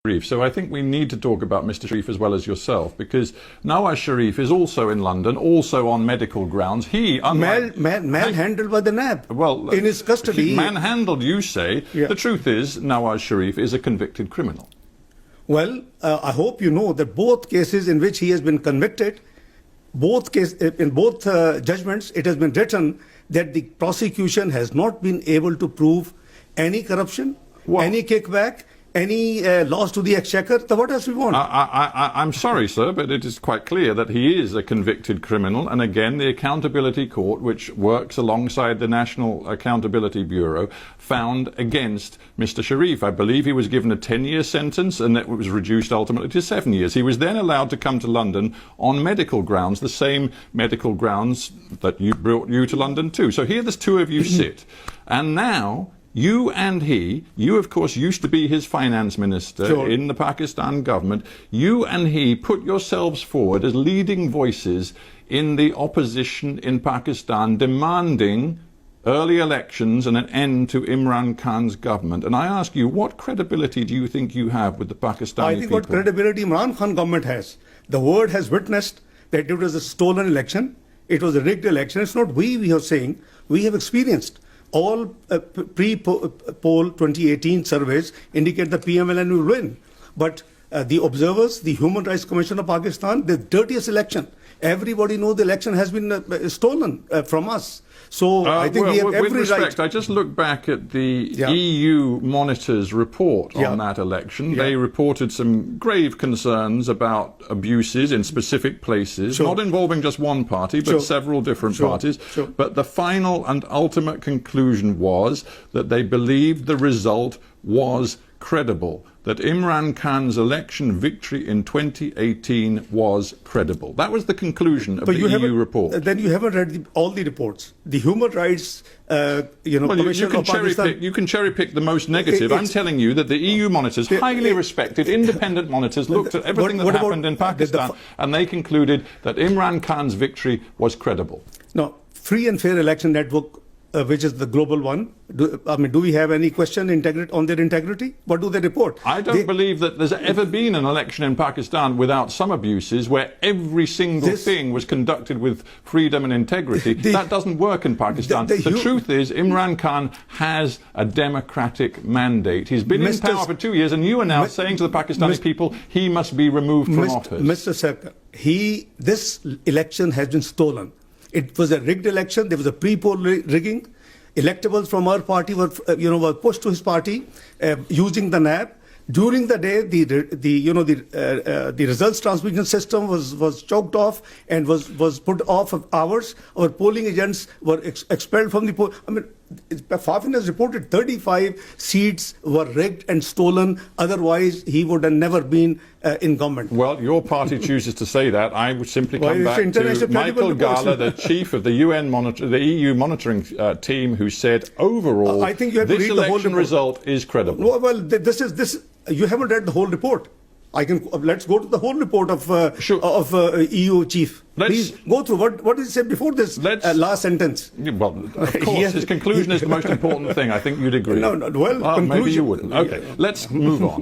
Sharif. So I think we need to talk about Mr. Sharif as well as yourself, because Nawaz Sharif is also in London, also on medical grounds. He manhandled by the NAB. Well, in his custody. Manhandled, you say. Yeah. The truth is, Nawaz Sharif is a convicted criminal. Well, I hope you know that both cases in which he has been convicted, in both judgments, it has been written that the prosecution has not been able to prove any corruption, any kickback, any loss to the exchequer. So what else we want? I'm sorry, sir, but it is quite clear that he is a convicted criminal. And again, the Accountability Court, which works alongside the National Accountability Bureau, found against Mr. Sharif. I believe he was given a 10-year sentence, and it was reduced ultimately to 7 years. He was then allowed to come to London on medical grounds, the same medical grounds that brought you to London too. So here the two of you sit. And now, you and you of course used to be his finance minister in the Pakistan government, you and he put yourselves forward as leading voices in the opposition in Pakistan, demanding early elections and an end to Imran Khan's government. And I ask you, what credibility do you think you have with the Pakistani people? I think what credibility Imran Khan government has. The world has witnessed that it was a stolen election, it was a rigged election. It's not we are saying, we have experienced. All pre-poll 2018 surveys indicate the PMLN will win. But the observers, the Human Rights Commission of Pakistan, the dirtiest election. Everybody knows the election has been stolen from us. So I think we have every with respect, right. I just look back at the EU Monitor's report on that election. They reported some grave concerns about abuses in specific places, not involving just one party, but several different parties. But the final and ultimate conclusion was that they believed the result was credible, that Imran Khan's election victory in 2018 was credible. That was the conclusion of the EU report. Then you haven't read all the reports. The Human Rights Commission of Pakistan. You can cherry pick the most negative. I'm telling you that the EU monitors, highly respected, independent monitors, looked at everything that happened in Pakistan, and they concluded that Imran Khan's victory was credible. No, Free and Fair Election Network, which is the global one. Do we have any question on their integrity? What do they report? I don't believe that there's ever been an election in Pakistan without some abuses, where every single thing was conducted with freedom and integrity. That doesn't work in Pakistan. The truth is, Imran Khan has a democratic mandate. He's been in power for 2 years, and you are now saying to the Pakistani people, he must be removed from office. Mr. Sarkar, this election has been stolen. It was a rigged election. There was a pre-poll rigging. Electables from our party were pushed to his party using the NAB. During the day, the results transmission system was choked off and was put off of hours. Our polling agents were expelled from the poll. I mean, Fafin has reported 35 seats were rigged and stolen. Otherwise, he would have never been in government. Well, your party chooses to say that. I would simply come back to Michael Gala, the chief of the EU monitoring team, who said overall, I think you have to read the whole report. Result is credible. Well, this. You haven't read the whole report. Let's go to the whole report of EU chief. Please go through what did he say before this last sentence. Well, of course, his conclusion is the most important thing. I think you'd agree. No, well, maybe you wouldn't. Okay, let's move on.